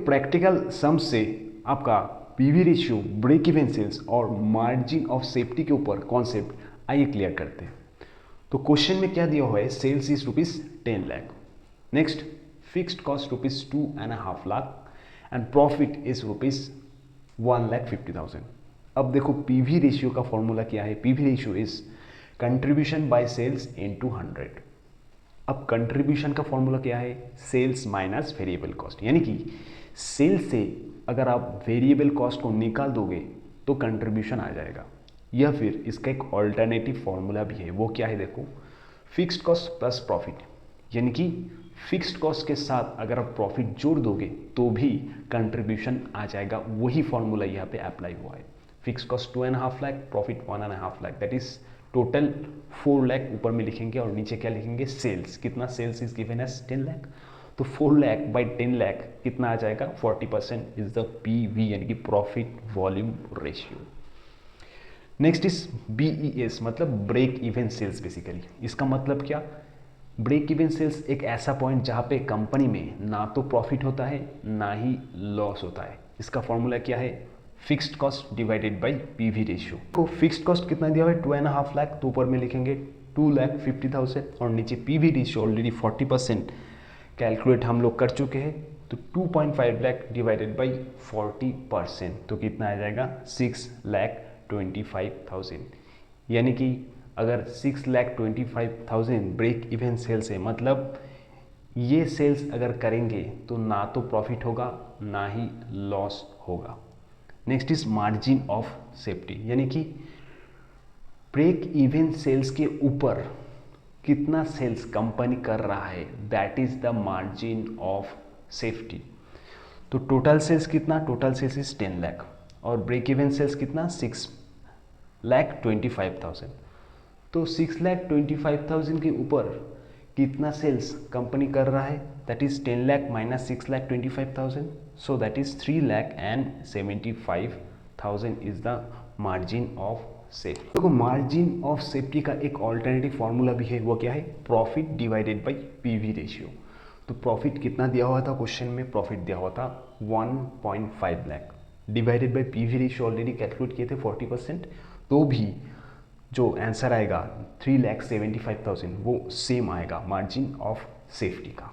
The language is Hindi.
प्रैक्टिकल सम से आपका PV ratio, break even sales और मार्जिन ऑफ सेफ्टी के ऊपर कॉन्सेप्ट आइए क्लियर करते हैं। तो क्वेश्चन में क्या दिया हुआ है, sales is ₹10 lakh, next fixed cost ₹2.5 lakh and profit is ₹1,50,000। अब देखो पीवी रेशियो का फॉर्मूला क्या है, PV ratio is contribution by sales into 100। अब कंट्रीब्यूशन का फॉर्मूला क्या है, सेल्स माइनस वेरिएबल कॉस्ट, यानी कि सेल्स से अगर आप वेरिएबल कॉस्ट को निकाल दोगे तो कंट्रीब्यूशन आ जाएगा। या फिर इसका एक ऑल्टरनेटिव फॉर्मूला भी है, वो क्या है देखो, फिक्स्ड कॉस्ट प्लस प्रॉफिट, यानी कि फिक्स्ड कॉस्ट के साथ अगर आप प्रॉफिट जोड़ दोगे तो भी कंट्रीब्यूशन आ जाएगा। वही फॉर्मूला यहाँ पे अप्लाई हुआ है। Fixed cost 2.5 lakh, profit 1.5 lakh, that is total 4 lakh ऊपर में लिखेंगे और नीचे क्या लिखेंगे, सेल्स। कितना sales is given as 10 lakh, तो 4 लाख बाई 10 लाख कितना आ जाएगा, 40% इज द पीवी, यानी कि profit volume ratio. Next is BeES, मतलब ब्रेक इवन सेल्स। बेसिकली इसका मतलब क्या, ब्रेक इवन सेल्स एक ऐसा पॉइंट जहाँ पे कंपनी में ना तो प्रॉफिट होता है ना ही लॉस होता है। इसका फॉर्मूला क्या है, fixed cost divided by PV ratio. तो फिक्स्ड कॉस्ट कितना दिया हुआ है, 2.5 लाख, तो ऊपर में लिखेंगे 2,50,000 और नीचे पीवी रेशियो ऑलरेडी 40% कैलकुलेट हम लोग कर चुके हैं, तो 2.5 लाख डिवाइडेड बाई 40%, तो कितना आ जाएगा, 6,25,000। यानी कि अगर 6,25,000 ब्रेक इवन सेल्स है, मतलब ये सेल्स अगर करेंगे तो ना तो प्रॉफिट होगा ना ही लॉस होगा। Next is margin of safety, यानी कि ब्रेक इवन सेल्स के ऊपर कितना सेल्स कंपनी कर रहा है, that is the margin of safety. तो टोटल सेल्स कितना, टोटल सेल्स इज 10 लाख और ब्रेक इवन सेल्स कितना, 6,25,000। तो 6,25,000 के ऊपर कितना सेल्स कंपनी कर रहा है, that is 10 lakh minus 6,25,000, so that is 3,75,000 is the margin of safety. देखो मार्जिन ऑफ सेफ्टी का एक ऑल्टरनेटिव फॉर्मूला भी है, वो क्या है, profit divided by PV ratio. तो प्रॉफिट कितना दिया हुआ था क्वेश्चन में, प्रॉफिट दिया हुआ था 1.5 lakh divided by PV ratio already calculate किए थे 40%, तो भी जो आंसर आएगा 3,75,000 वो सेम आएगा मार्जिन ऑफ सेफ्टी का।